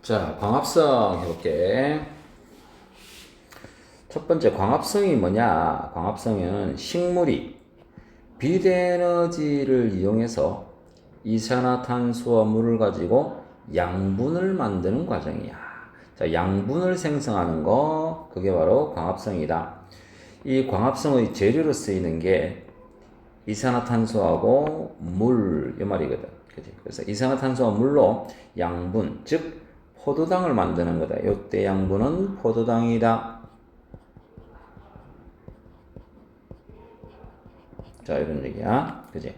자, 광합성 해볼게. 첫 번째 광합성이 뭐냐? 광합성은 식물이 빛에너지를 이용해서 이산화탄소와 물을 가지고 양분을 만드는 과정이야. 자, 양분을 생성하는 거, 그게 바로 광합성이다. 이 광합성의 재료로 쓰이는 게 이산화탄소하고 물, 이 말이거든. 그치? 그래서 이산화탄소와 물로 양분, 즉, 포도당을 만드는 거다. 요때 양분은 포도당이다. 자, 이런 얘기야. 그지?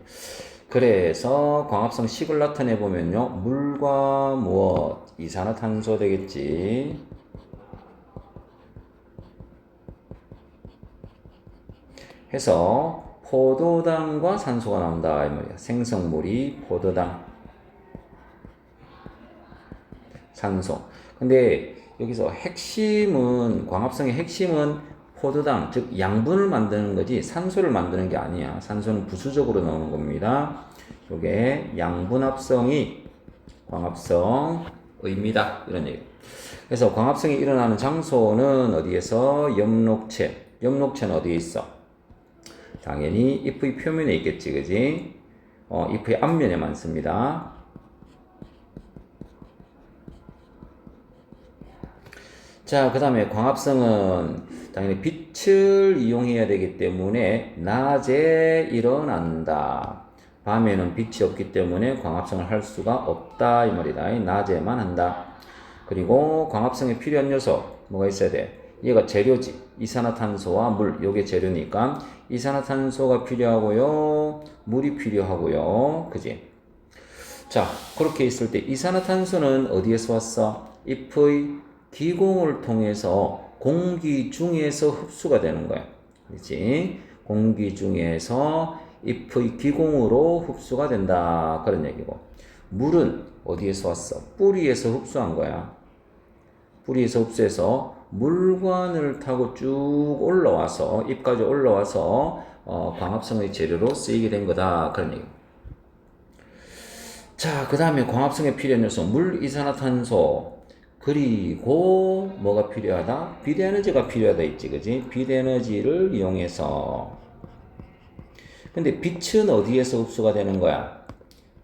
그래서 광합성 식을 나타내 보면요. 물과 무엇? 이산화탄소 되겠지. 해서 포도당과 산소가 나온다. 이 말이야. 생성물이 포도당. 산소. 근데 여기서 핵심은, 광합성의 핵심은 포도당, 즉 양분을 만드는 거지 산소를 만드는 게 아니야. 산소는 부수적으로 나오는 겁니다. 요게 양분합성이 광합성의입니다. 이런 얘기. 그래서 광합성이 일어나는 장소는 어디에서? 엽록체. 엽록체는 어디에 있어? 당연히 잎의 표면에 있겠지, 그지? 잎의 앞면에 많습니다. 자, 그 다음에 광합성은 당연히 빛을 이용해야 되기 때문에 낮에 일어난다. 밤에는 빛이 없기 때문에 광합성을 할 수가 없다. 이 말이다. 낮에만 한다. 그리고 광합성에 필요한 요소, 뭐가 있어야 돼? 얘가 재료지. 이산화탄소와 물, 요게 재료니까 이산화탄소가 필요하고요. 물이 필요하고요. 그지? 자, 그렇게 있을 때 이산화탄소는 어디에서 왔어? 잎의 기공을 통해서 공기 중에서 흡수가 되는 거야. 그렇지? 공기 중에서 잎의 기공으로 흡수가 된다. 그런 얘기고. 물은 어디에서 왔어? 뿌리에서 흡수한 거야. 뿌리에서 흡수해서 물관을 타고 쭉 올라와서, 잎까지 올라와서 광합성의 재료로 쓰이게 된 거다. 그런 얘기. 자, 그 다음에 광합성에 필요한 요소, 물, 이산화탄소. 그리고 뭐가 필요하다? 빛에너지가 필요하다 있지, 그지? 빛에너지를 이용해서. 근데 빛은 어디에서 흡수가 되는 거야?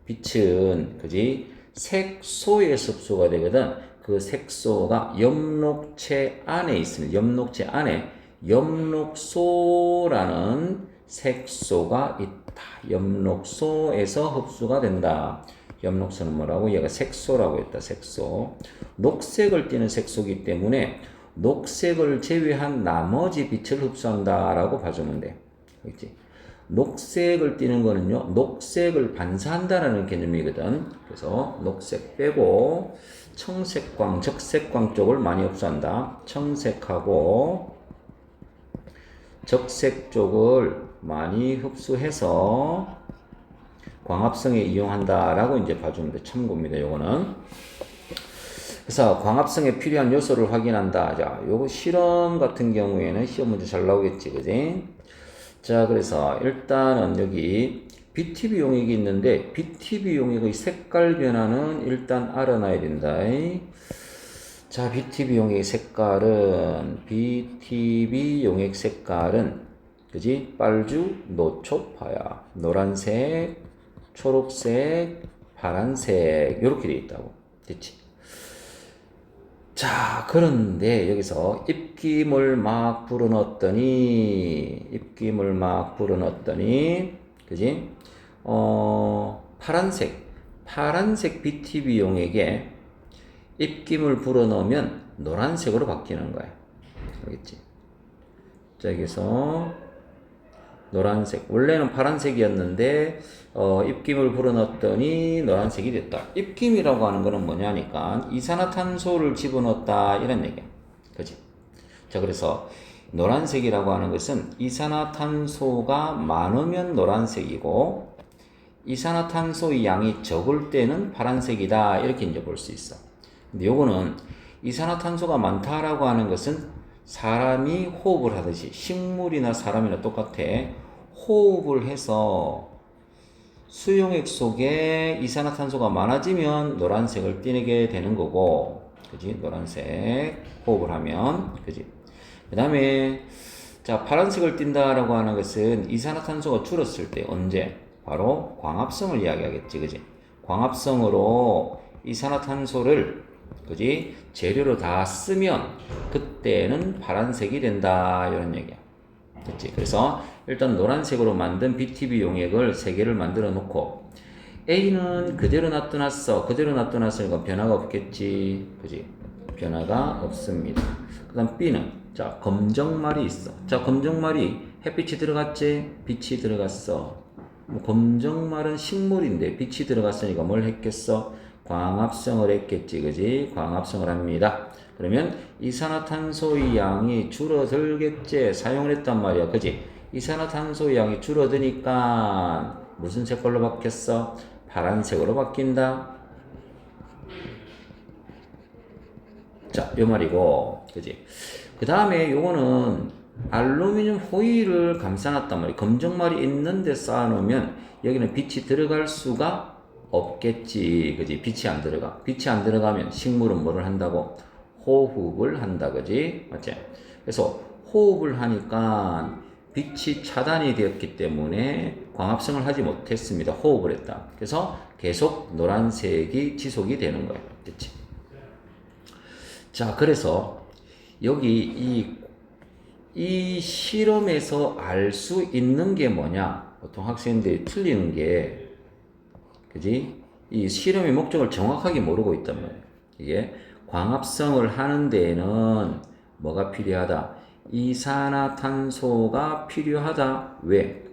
빛은, 그지? 색소에서 흡수가 되거든. 그 색소가 엽록체 안에 있습니다. 엽록체 안에 엽록소라는 색소가 있다. 엽록소에서 흡수가 된다. 엽록소는 뭐라고? 얘가 색소라고 했다. 색소. 녹색을 띠는 색소이기 때문에 녹색을 제외한 나머지 빛을 흡수한다라고 봐주면 돼. 그렇지? 녹색을 띠는 거는요, 녹색을 반사한다라는 개념이거든. 그래서 녹색 빼고 청색광, 적색광 쪽을 많이 흡수한다. 청색하고 적색 쪽을 많이 흡수해서 광합성에 이용한다라고 이제 봐주면 돼. 참고입니다. 요거는. 그래서 광합성에 필요한 요소를 확인한다. 자, 요거 실험 같은 경우에는 시험 문제 잘 나오겠지, 그지? 자, 그래서 일단은 여기 BTB 용액이 있는데 BTB 용액의 색깔 변화는 일단 알아놔야 된다. 자, BTB 용액의 색깔은 BTB 용액 색깔은 그지? 빨주, 노초파야. 노란색, 초록색, 파란색 이렇게 되어 있다고. 됐지? 자, 그런데 여기서 입김을 막 불어넣었더니, 그지? 파란색 BTB 용액에 입김을 불어넣으면 노란색으로 바뀌는 거야. 알겠지? 자, 여기서 노란색. 원래는 파란색이었는데, 입김을 불어넣었더니 노란색이 됐다. 입김이라고 하는 거는 뭐냐니까, 이산화탄소를 집어넣었다. 이런 얘기야. 그치? 자, 그래서 노란색이라고 하는 것은 이산화탄소가 많으면 노란색이고, 이산화탄소의 양이 적을 때는 파란색이다. 이렇게 이제 볼 수 있어. 근데 요거는 이산화탄소가 많다라고 하는 것은 사람이 호흡을 하듯이, 식물이나 사람이나 똑같아. 호흡을 해서 수용액 속에 이산화탄소가 많아지면 노란색을 띠게 되는 거고, 그지? 노란색 호흡을 하면, 그지? 그 다음에 자, 파란색을 띈다라고 하는 것은 이산화탄소가 줄었을 때 언제? 바로 광합성을 이야기하겠지, 그지? 광합성으로 이산화탄소를, 그지? 재료로 다 쓰면 그때는 파란색이 된다, 이런 얘기야. 그치? 그래서 일단 노란색으로 만든 BTB 용액을 3개를 만들어 놓고 A는 그대로 놔둬놨어. 그대로 놔둬놨으니까 변화가 없겠지. 그지? 변화가 없습니다. 그 다음 B는 자, 검정말이 있어. 자, 검정말이 햇빛이 들어갔지? 빛이 들어갔어. 검정말은 식물인데 빛이 들어갔으니까 뭘 했겠어? 광합성을 했겠지. 그지? 광합성을 합니다. 그러면 이산화탄소의 양이 줄어들겠지. 사용을 했단 말이야. 그지? 이산화탄소의 양이 줄어드니까 무슨 색깔로 바뀌었어? 파란색으로 바뀐다. 자, 요 말이고, 그지? 그 다음에 요거는 알루미늄 호일을 감싸놨단 말이야. 검정말이 있는데 쌓아놓으면 여기는 빛이 들어갈 수가 없겠지. 그지? 빛이 안 들어가. 빛이 안 들어가면 식물은 뭐를 한다고? 호흡을 한다. 그지? 맞지? 그래서 호흡을 하니까 빛이 차단이 되었기 때문에 광합성을 하지 못했습니다. 호흡을 했다. 그래서 계속 노란색이 지속이 되는 거예요. 그치? 자, 그래서 여기 이 실험에서 알 수 있는 게 뭐냐? 보통 학생들이 틀리는 게, 그지? 이 실험의 목적을 정확하게 모르고 있단 말이에요. 이게 광합성을 하는 데에는 뭐가 필요하다? 이산화탄소가 필요하다. 왜?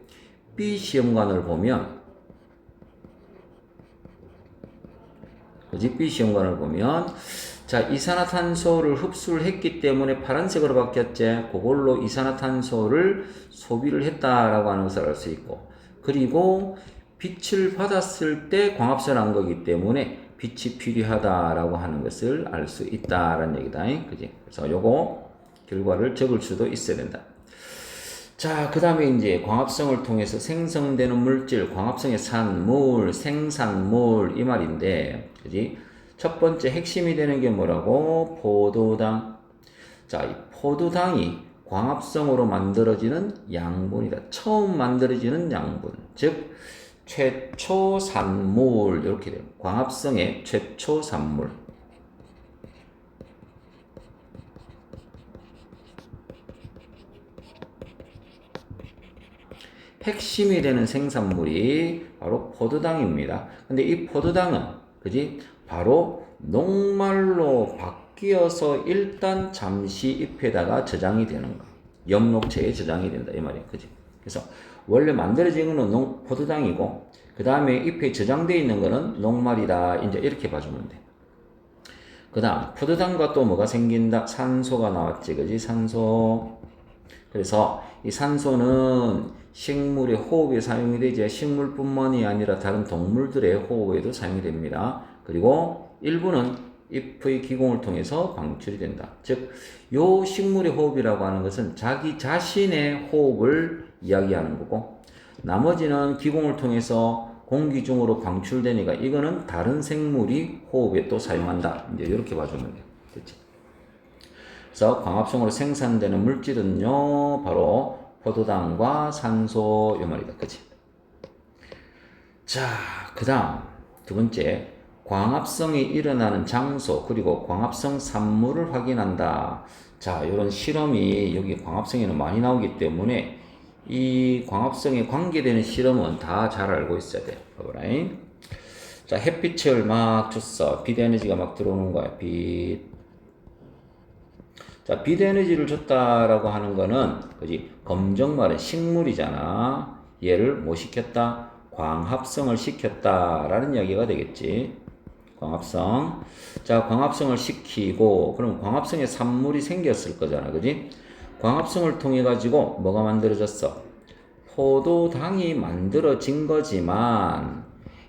B 시험관을 보면, 그지? B 시험관을 보면, 자, 이산화탄소를 흡수를 했기 때문에 파란색으로 바뀌었지. 그걸로 이산화탄소를 소비를 했다라고 하는 것을 알 수 있고, 그리고 빛을 받았을 때 광합성을 한 거기 때문에 빛이 필요하다라고 하는 것을 알 수 있다라는 얘기다. 그지? 그래서 요거 결과를 적을 수도 있어야 된다. 자, 그 다음에 이제 광합성을 통해서 생성되는 물질, 광합성의 산물, 생산물, 이 말인데, 그지? 첫 번째 핵심이 되는 게 뭐라고? 포도당. 자, 이 포도당이 광합성으로 만들어지는 양분이다. 처음 만들어지는 양분. 즉, 최초 산물. 이렇게 돼요. 광합성의 최초 산물. 핵심이 되는 생산물이 바로 포도당입니다. 근데 이 포도당은, 그지? 바로 녹말로 바뀌어서 일단 잠시 잎에다가 저장이 되는 거. 엽록체에 저장이 된다. 이 말이에요. 그지? 그래서 원래 만들어진 거는 포도당이고, 그 다음에 잎에 저장되어 있는 거는 녹말이다. 이제 이렇게 봐주면 돼. 그 다음, 포도당과 또 뭐가 생긴다? 산소가 나왔지. 그지? 산소. 그래서 이 산소는 식물의 호흡에 사용이 되지, 식물뿐만이 아니라 다른 동물들의 호흡에도 사용이 됩니다. 그리고 일부는 잎의 기공을 통해서 방출이 된다. 즉, 요 식물의 호흡이라고 하는 것은 자기 자신의 호흡을 이야기하는 거고, 나머지는 기공을 통해서 공기 중으로 방출되니까 이거는 다른 생물이 호흡에 또 사용한다. 이제 이렇게 봐주면 돼요. 됐지? 그래서 광합성으로 생산되는 물질은요, 바로 포도당과 산소, 요 말이다. 그치? 자, 그 다음, 두 번째, 광합성이 일어나는 장소, 그리고 광합성 산물을 확인한다. 자, 이런 실험이 여기 광합성에는 많이 나오기 때문에 이 광합성에 관계되는 실험은 다 잘 알고 있어야 돼요. 봐봐라. 자, 햇빛을 막 줬어. 빛 에너지가 막 들어오는 거야. 자, 빛 에너지를 줬다라고 하는 거는, 그지? 검정말은 식물이잖아. 얘를 뭐 시켰다? 광합성을 시켰다라는 이야기가 되겠지. 광합성. 자, 광합성을 시키고, 그럼 광합성의 산물이 생겼을 거잖아. 그지? 광합성을 통해 가지고 뭐가 만들어졌어? 포도당이 만들어진 거지만,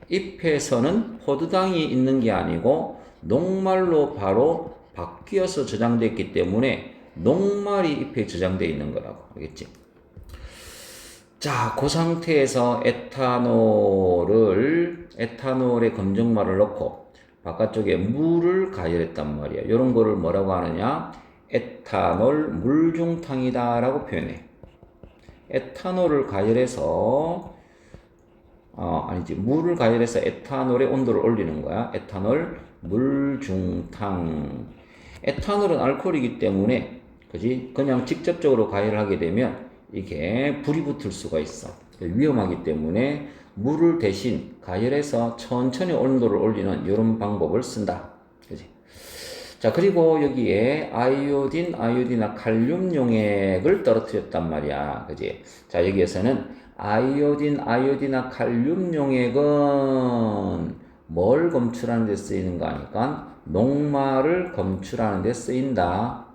잎에서는 포도당이 있는 게 아니고, 녹말로 바로 바뀌어서 저장됐기 때문에 녹말이 잎에 저장되어 있는 거라고. 알겠지? 자, 그 상태에서 에탄올의 검정말을 넣고 바깥쪽에 물을 가열했단 말이야. 이런 거를 뭐라고 하느냐? 에탄올 물중탕이다 라고 표현해. 에탄올을 가열해서 아니지, 물을 가열해서 에탄올의 온도를 올리는 거야. 에탄올 물중탕. 에탄올은 알코올이기 때문에, 그지? 그냥 직접적으로 가열하게 되면 이게 불이 붙을 수가 있어. 위험하기 때문에 물을 대신 가열해서 천천히 온도를 올리는 이런 방법을 쓴다. 그지? 자, 그리고 여기에 아이오딘이나 칼륨 용액을 떨어뜨렸단 말이야. 그지? 자, 여기에서는 아이오디나 칼륨 용액은 뭘 검출하는 데 쓰이는 거 아니까? 녹말을 검출하는 데 쓰인다.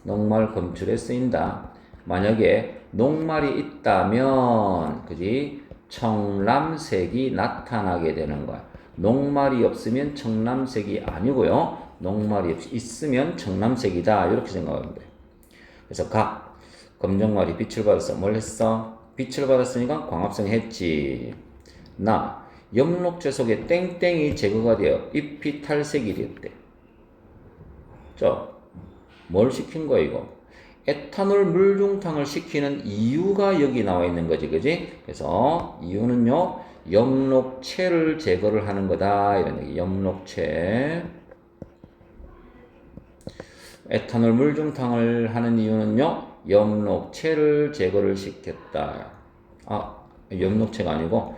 녹말 검출에 쓰인다. 만약에 녹말이 있다면, 그지? 청람색이 나타나게 되는 거야. 녹말이 없으면 청람색이 아니고요. 녹말이 있으면 청람색이다. 이렇게 생각하면 돼. 그래서 검정말이 빛을 받아서 뭘 했어? 빛을 받았으니까 광합성 했지. 염록체 속에 땡땡이 제거가 되어 잎이 탈색이 되었대. 자, 뭘 시킨 거야 이거? 에탄올 물중탕을 시키는 이유가 여기 나와 있는 거지, 그지? 그래서 이유는요, 염록체를 제거를 하는 거다 이런 얘기. 염록체. 에탄올 물중탕을 하는 이유는요, 염록체를 제거를 시켰다. 염록체가 아니고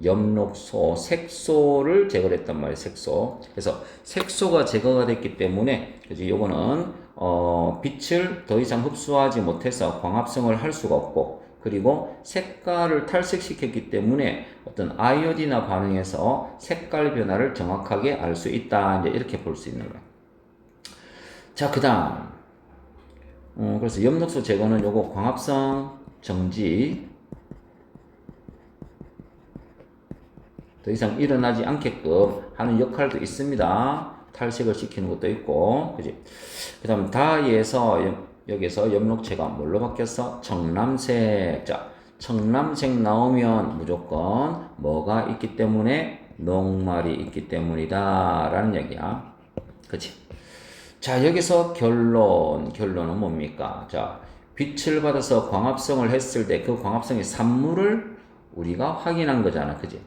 염록소, 색소를 제거를 했단 말이에요. 색소. 그래서 색소가 제거가 됐기 때문에, 그지? 요거는 빛을 더 이상 흡수하지 못해서 광합성을 할 수가 없고, 그리고 색깔을 탈색시켰기 때문에 어떤 아이오디나 반응에서 색깔 변화를 정확하게 알 수 있다. 이제 이렇게 볼 수 있는 거예요. 자, 그 다음. 그래서 염록소 제거는 요거 광합성 정지, 더 이상 일어나지 않게끔 하는 역할도 있습니다. 탈색을 시키는 것도 있고, 그지? 그 다음 다이에서 여기서 염록체가 뭘로 바뀌었어? 청람색. 자, 청람색 나오면 무조건 뭐가 있기 때문에? 녹말이 있기 때문이다 라는 얘기야. 그치? 자, 여기서 결론은 뭡니까? 자, 빛을 받아서 광합성을 했을 때 그 광합성의 산물을 우리가 확인한 거잖아. 그지?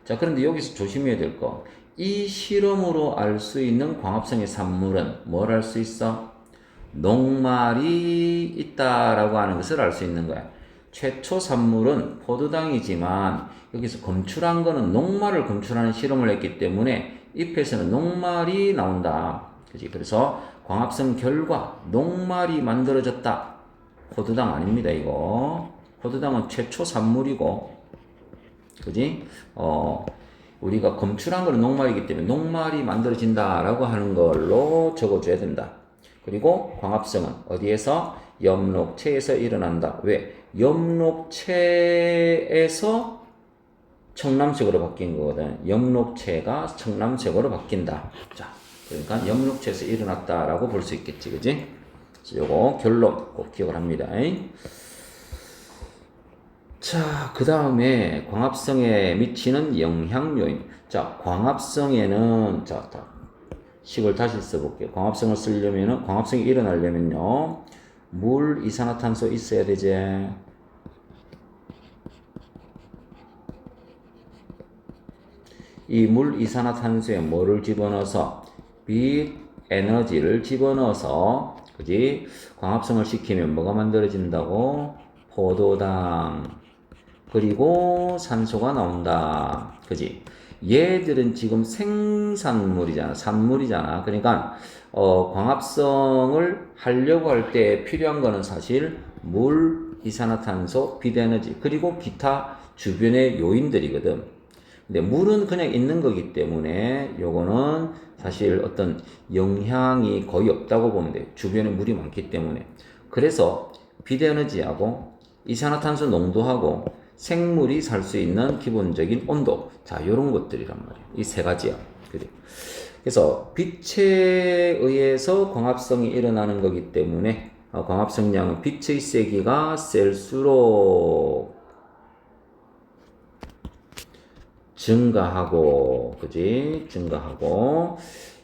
자, 그런데 여기서 조심해야 될 거. 이 실험으로 알 수 있는 광합성의 산물은 뭘 알 수 있어? 녹말이 있다라고 하는 것을 알 수 있는 거야. 최초 산물은 포도당이지만 여기서 검출한 거는 녹말을 검출하는 실험을 했기 때문에 잎에서는 녹말이 나온다. 그지? 그래서 광합성 결과 녹말이 만들어졌다. 포도당 아닙니다, 이거. 포도당은 최초 산물이고, 그지? 우리가 검출한 거는 녹말이기 때문에 녹말이 만들어진다라고 하는 걸로 적어줘야 된다. 그리고 광합성은 어디에서? 염록체에서 일어난다. 왜? 염록체에서 청람색으로 바뀐 거거든. 염록체가 청람색으로 바뀐다. 자, 그러니까 염록체에서 일어났다라고 볼 수 있겠지, 그지? 요거 결론 꼭 기억을 합니다. 자, 그 다음에 광합성에 미치는 영향 요인. 자, 광합성에는, 자, 식을 다시 써볼게요. 광합성을 쓰려면은, 광합성이 일어나려면요, 물, 이산화탄소 있어야 되지. 이 물, 이산화탄소에 뭐를 집어넣어서? 빛, 에너지를 집어넣어서, 그지? 광합성을 시키면 뭐가 만들어진다고? 포도당. 그리고 산소가 나온다. 그지? 얘들은 지금 생산물이잖아. 산물이잖아. 그러니까, 광합성을 하려고 할 때 필요한 거는 사실 물, 이산화탄소, 빛에너지, 그리고 기타 주변의 요인들이거든. 근데 물은 그냥 있는 거기 때문에 요거는 사실 어떤 영향이 거의 없다고 보면 돼요. 주변에 물이 많기 때문에. 그래서 빛에너지하고 이산화탄소 농도하고 생물이 살 수 있는 기본적인 온도. 자, 요런 것들이란 말이에요. 이 세 가지야. 그래. 그래서 빛에 의해서 광합성이 일어나는 거기 때문에 광합성량은 빛의 세기가 셀수록, 증가하고, 그지? 증가하고,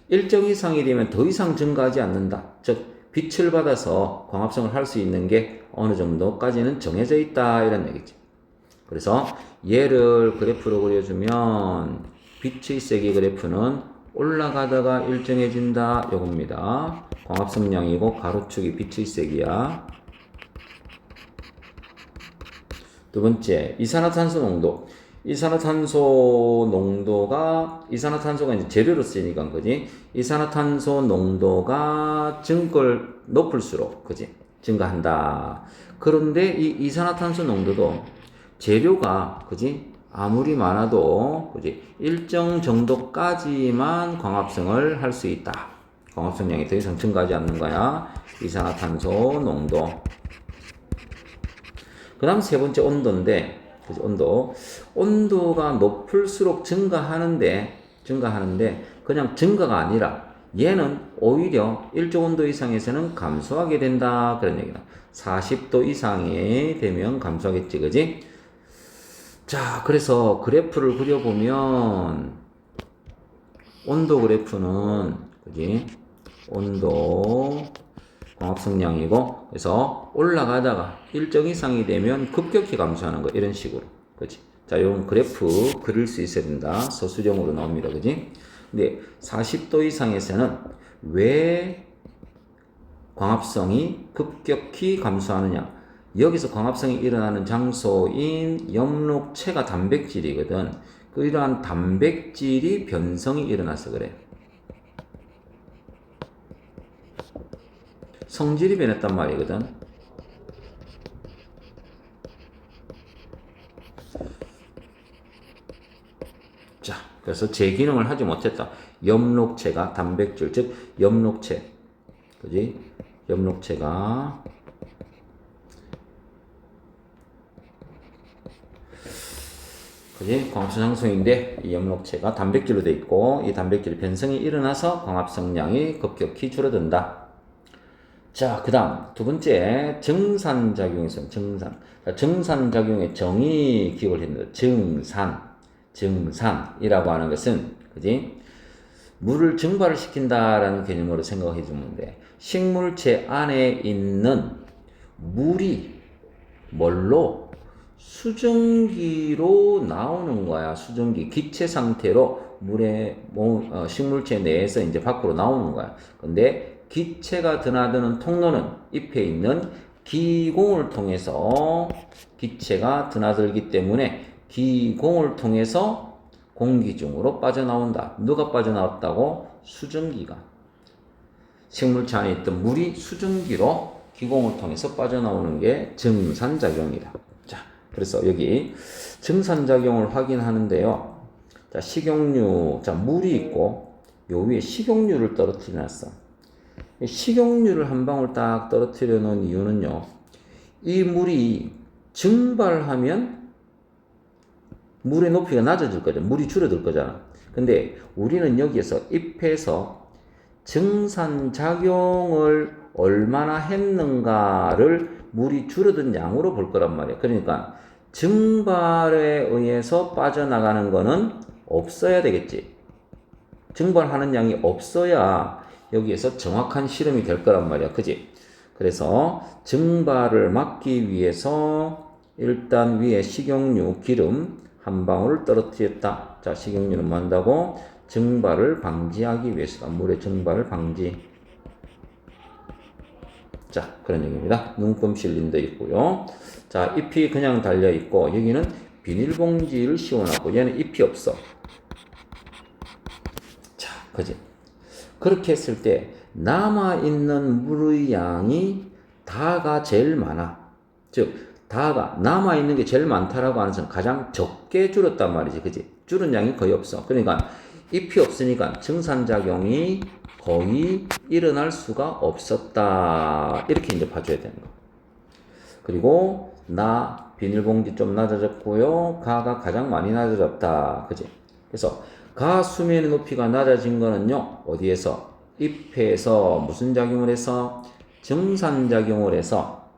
일정 이상이 되면 더 이상 증가하지 않는다. 즉, 빛을 받아서 광합성을 할 수 있는 게 어느 정도까지는 정해져 있다. 이런 얘기지. 그래서 얘를 그래프로 그려주면 빛의 세기 그래프는 올라가다가 일정해진다. 요겁니다. 광합성량이고 가로축이 빛의 세기야. 두 번째, 이산화탄소 농도. 이산화탄소 농도가, 이산화탄소가 이제 재료로 쓰이니까, 그지? 이산화탄소 농도가 높을수록, 그지? 증가한다. 그런데 이 이산화탄소 농도도 재료가, 그지? 아무리 많아도, 그지? 일정 정도까지만 광합성을 할 수 있다. 광합성량이 더 이상 증가하지 않는 거야. 이산화탄소 농도. 그 다음 세 번째 온도인데, 그죠? 온도가 높을수록 증가하는데, 그냥 증가가 아니라, 얘는 오히려 일정 온도 이상에서는 감소하게 된다. 그런 얘기다. 40도 이상이 되면 감소하겠지, 그지? 자, 그래서 그래프를 그려보면, 온도 그래프는, 그지? 온도, 광합성량이고, 그래서 올라가다가 일정 이상이 되면 급격히 감소하는 거, 이런 식으로. 그지? 자, 이런 그래프 그릴 수 있어야 된다. 서술형으로 나옵니다. 그지? 근데 40도 이상에서는 왜 광합성이 급격히 감소하느냐? 여기서 광합성이 일어나는 장소인 염록체가 단백질이거든. 이러한 단백질이 변성이 일어나서 그래. 성질이 변했단 말이거든. 자, 그래서 제 기능을 하지 못했다. 염록체가 단백질, 즉 염록체, 그지? 염록체가 그지? 광합성 장소인데 이 염록체가 단백질로 돼 있고 이 단백질 변성이 일어나서 광합성량이 급격히 줄어든다. 자, 그 다음 두 번째 정산작용이 있어요. 정산작용의 정의 기억을 했는데 정산이라고 하는 것은 그지? 물을 증발을 시킨다라는 개념으로 생각해 주면 돼. 식물체 안에 있는 물이 뭘로? 수증기로 나오는 거야. 수증기 기체 상태로 식물체 내에서 이제 밖으로 나오는 거야. 근데 기체가 드나드는 통로는 잎에 있는 기공을 통해서 기체가 드나들기 때문에 기공을 통해서 공기 중으로 빠져나온다. 누가 빠져나왔다고? 수증기가. 식물체 안에 있던 물이 수증기로 기공을 통해서 빠져나오는 게 정산작용이다. 자, 그래서 여기 정산작용을 확인하는데요. 자, 식용유, 자, 물이 있고 요 위에 식용유를 떨어뜨려 놨어. 식용유를 한 방울 딱 떨어뜨려 놓은 이유는요. 이 물이 증발하면 물의 높이가 낮아질 거죠. 물이 줄어들 거잖아. 근데 우리는 여기에서 잎에서 정산작용을 얼마나 했는가를 물이 줄어든 양으로 볼 거란 말이야. 그러니까 증발에 의해서 빠져나가는 거는 없어야 되겠지. 증발하는 양이 없어야 여기에서 정확한 실험이 될 거란 말이야. 그지? 그래서 증발을 막기 위해서 일단 위에 식용유, 기름 한 방울을 떨어뜨렸다. 자, 식용유는 뭐 한다고? 증발을 방지하기 위해서다. 물의 증발을 방지. 자, 그런 얘기입니다. 눈금 실린더 있고요. 자, 잎이 그냥 달려 있고 여기는 비닐봉지를 씌워놨고 얘는 잎이 없어. 자, 그지? 그렇게 했을 때 남아있는 물의 양이 다가 제일 많아. 즉 다가 남아있는 게 제일 많다라고 하는 것은 가장 적게 줄었단 말이지. 그지? 줄은 양이 거의 없어. 그러니까 잎이 없으니까 정산작용이 거의 일어날 수가 없었다. 이렇게 이제 봐줘야 되는 거. 그리고 비닐봉지 좀 낮아졌고요. 가가 가장 많이 낮아졌다. 그지? 그래서 가 수면의 높이가 낮아진 거는요. 어디에서? 잎에서 무슨 작용을 해서? 정산작용을 해서.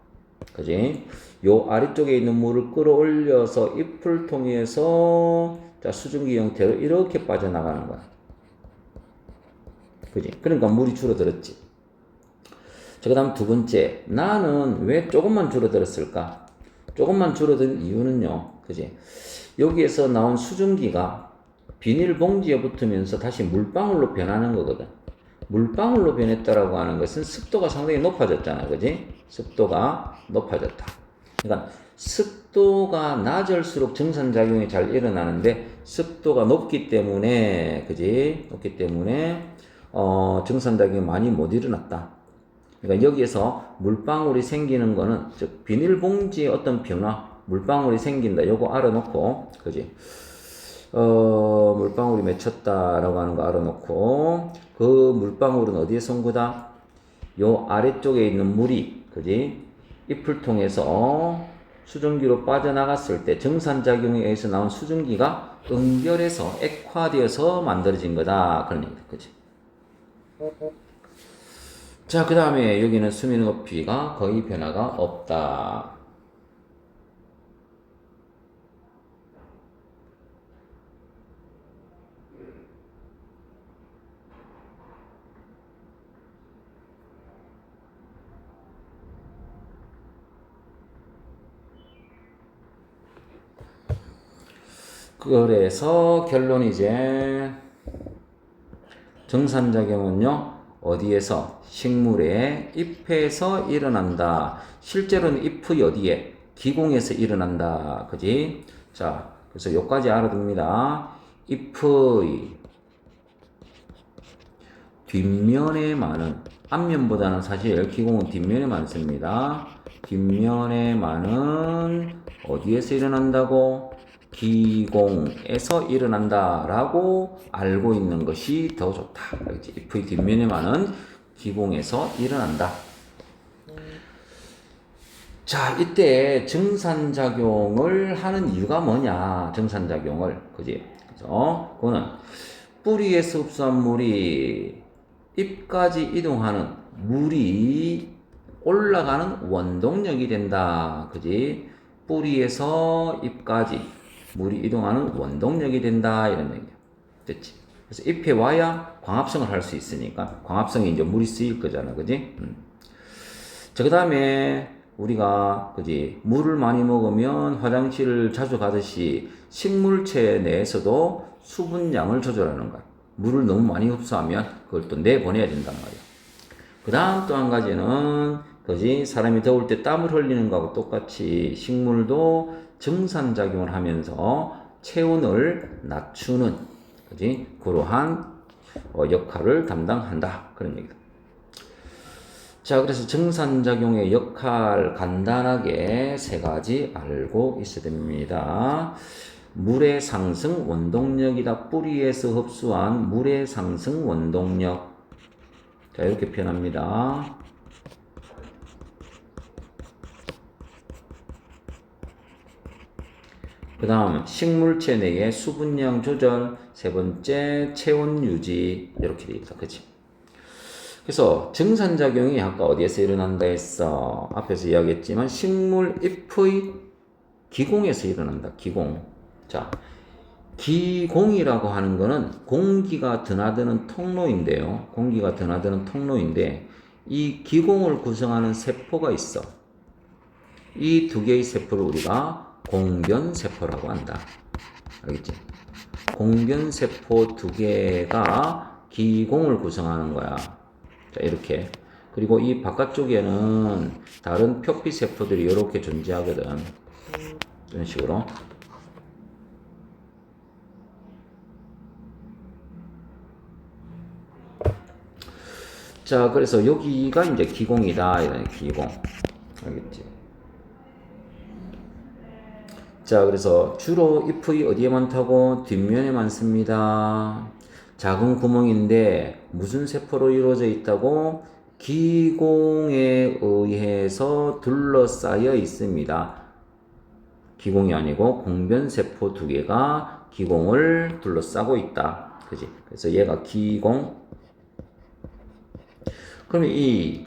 그지? 요 아래쪽에 있는 물을 끌어올려서 잎을 통해서 자, 수증기 형태로 이렇게 빠져나가는 거야. 그지? 그러니까 물이 줄어들었지. 자, 그 다음 두 번째. 나는 왜 조금만 줄어들었을까? 조금만 줄어든 이유는요. 그지? 여기에서 나온 수증기가 비닐봉지에 붙으면서 다시 물방울로 변하는 거거든. 물방울로 변했다라고 하는 것은 습도가 상당히 높아졌잖아. 그지? 습도가 높아졌다. 그러니까 습도가 낮을수록 정산작용이 잘 일어나는데 습도가 높기 때문에 그지? 높기 때문에 정산작용이 많이 못 일어났다. 그러니까 여기에서 물방울이 생기는 거는 즉 비닐봉지의 어떤 변화, 물방울이 생긴다. 요거 알아놓고 그지? 물방울이 맺혔다라고 하는 거 알아놓고 그 물방울은 어디에서 온 거다? 요 아래쪽에 있는 물이 그지? 잎을 통해서 수증기로 빠져나갔을 때 정산작용에 의해서 나온 수증기가 응결해서 액화되어서 만들어진 거다. 그런 얘기다. 그지? 자, 그 다음에 여기는 수면 높이가 거의 변화가 없다. 그래서 결론이 이제 정산작용은요 어디에서? 식물의 잎에서 일어난다. 실제로는 잎의 어디에? 기공에서 일어난다. 그지? 자, 그래서 여기까지 알아둡니다. 잎의 뒷면에 많은, 앞면보다는 사실 기공은 뒷면에 많습니다. 뒷면에 많은 어디에서 일어난다고? 기공에서 일어난다라고 알고 있는 것이 더 좋다. 알겠지? 잎의 뒷면에 많은 기공에서 일어난다. 자, 이때 정산작용을 하는 이유가 뭐냐? 정산작용을. 그지? 그래서, 그거는 뿌리에서 흡수한 물이 잎까지 이동하는 물이 올라가는 원동력이 된다. 그지? 뿌리에서 잎까지 물이 이동하는 원동력이 된다. 이런 얘기야. 됐지? 그래서 잎에 와야 광합성을 할 수 있으니까 광합성이 이제 물이 쓰일 거잖아. 그지? 자, 그 다음에 우리가 그지 물을 많이 먹으면 화장실을 자주 가듯이 식물체 내에서도 수분량을 조절하는 거야. 물을 너무 많이 흡수하면 그걸 또 내보내야 된단 말이야. 그 다음 또 한 가지는 그지 사람이 더울 때 땀을 흘리는 거하고 똑같이 식물도 정산작용을 하면서 체온을 낮추는 그지 그러한 역할을 담당한다. 그런 얘기다. 자, 그래서 정산작용의 역할 간단하게 세 가지 알고 있어야 됩니다. 물의 상승 원동력이다. 뿌리에서 흡수한 물의 상승 원동력. 자, 이렇게 표현합니다. 그 다음 식물체 내의 수분량 조절. 세 번째 체온 유지. 이렇게 되어 있다. 그치? 그래서 정산작용이 아까 어디에서 일어난다 했어? 앞에서 이야기했지만 식물 잎의 기공에서 일어난다. 기공. 자, 기공이라고 하는 거는 공기가 드나드는 통로인데요. 공기가 드나드는 통로인데 이 기공을 구성하는 세포가 있어. 이 두 개의 세포를 우리가 공변세포라고 한다. 알겠지? 공변세포 두 개가 기공을 구성하는 거야. 자, 이렇게. 그리고 이 바깥쪽에는 다른 표피세포들이 이렇게 존재하거든. 이런 식으로. 자, 그래서 여기가 이제 기공이다. 이런 기공. 알겠지? 자, 그래서 주로 잎의 어디에 많다고? 뒷면에 많습니다. 작은 구멍인데 무슨 세포로 이루어져 있다고? 기공에 의해서 둘러싸여 있습니다. 기공이 아니고 공변세포 두 개가 기공을 둘러싸고 있다. 그지? 그래서 얘가 기공. 그러면 이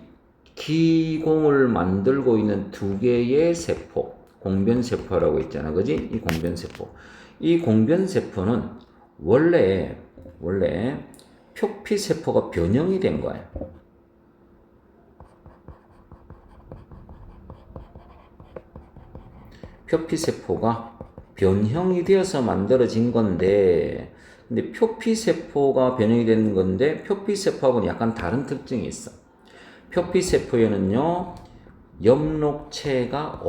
기공을 만들고 있는 두 개의 세포, 공변세포라고 있잖아. 그지? 이 공변세포. 이 공변세포는 원래 표피세포가 변형이 된 거예요. 표피세포가 변형이 되어서 만들어진 건데, 근데 표피세포가 변형이 된 건데, 표피세포하고는 약간 다른 특징이 있어. 표피세포에는요, 엽록체가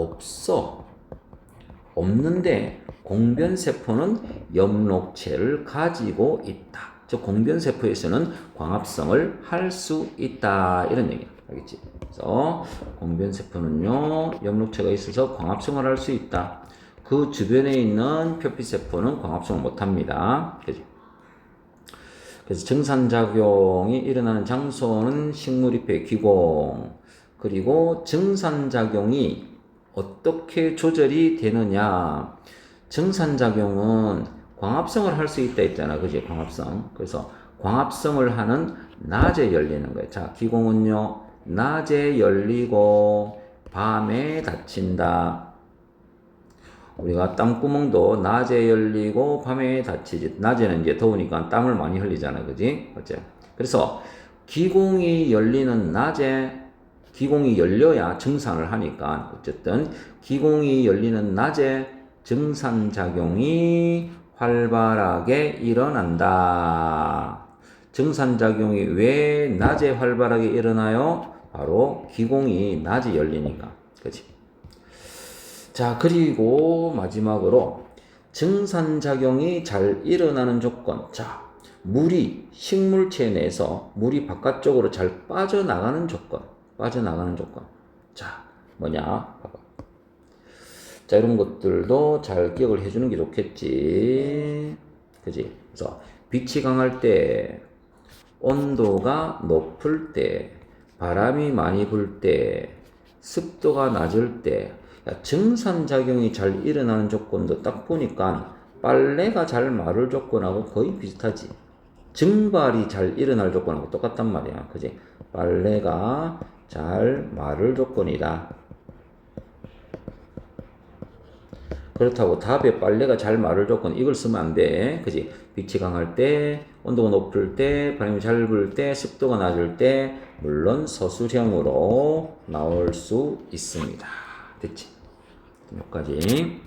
없는데, 공변세포는 엽록체를 가지고 있다. 즉, 공변세포에서는 광합성을 할 수 있다. 이런 얘기야. 알겠지? 그래서 공변세포는요, 엽록체가 있어서 광합성을 할 수 있다. 그 주변에 있는 표피세포는 광합성을 못합니다. 그죠? 그래서 증산작용이 일어나는 장소는 식물잎의 기공, 그리고 증산작용이 어떻게 조절이 되느냐. 증산작용은 광합성을 할 수 있다 했잖아. 그지? 광합성. 그래서 광합성을 하는 낮에 열리는 거예요. 자, 기공은요, 낮에 열리고 밤에 닫힌다. 우리가 땀구멍도 낮에 열리고 밤에 닫히지. 낮에는 이제 더우니까 땀을 많이 흘리잖아. 그지? 어째? 그래서 기공이 열리는 낮에, 기공이 열려야 증산을 하니까, 어쨌든 기공이 열리는 낮에 증산작용이 활발하게 일어난다. 증산작용이 왜 낮에 활발하게 일어나요? 바로 기공이 낮에 열리니까. 그치? 자, 그리고 마지막으로 증산작용이 잘 일어나는 조건. 자, 물이 식물체 내에서 물이 바깥쪽으로 잘 빠져나가는 조건. 자, 뭐냐? 봐봐. 자, 이런 것들도 잘 기억을 해주는 게 좋겠지. 그지? 그래서 빛이 강할 때, 온도가 높을 때, 바람이 많이 불 때, 습도가 낮을 때, 증산작용이 잘 일어나는 조건도 딱 보니까 빨래가 잘 마를 조건하고 거의 비슷하지. 증발이 잘 일어날 조건하고 똑같단 말이야. 그지? 빨래가 잘 마를 조건이다. 그렇다고 답에 빨래가 잘 마를 조건 이걸 쓰면 안 돼. 그지? 빛이 강할 때, 온도가 높을 때, 바람이 잘 불 때, 습도가 낮을 때, 물론 서술형으로 나올 수 있습니다. 됐지? 여기까지.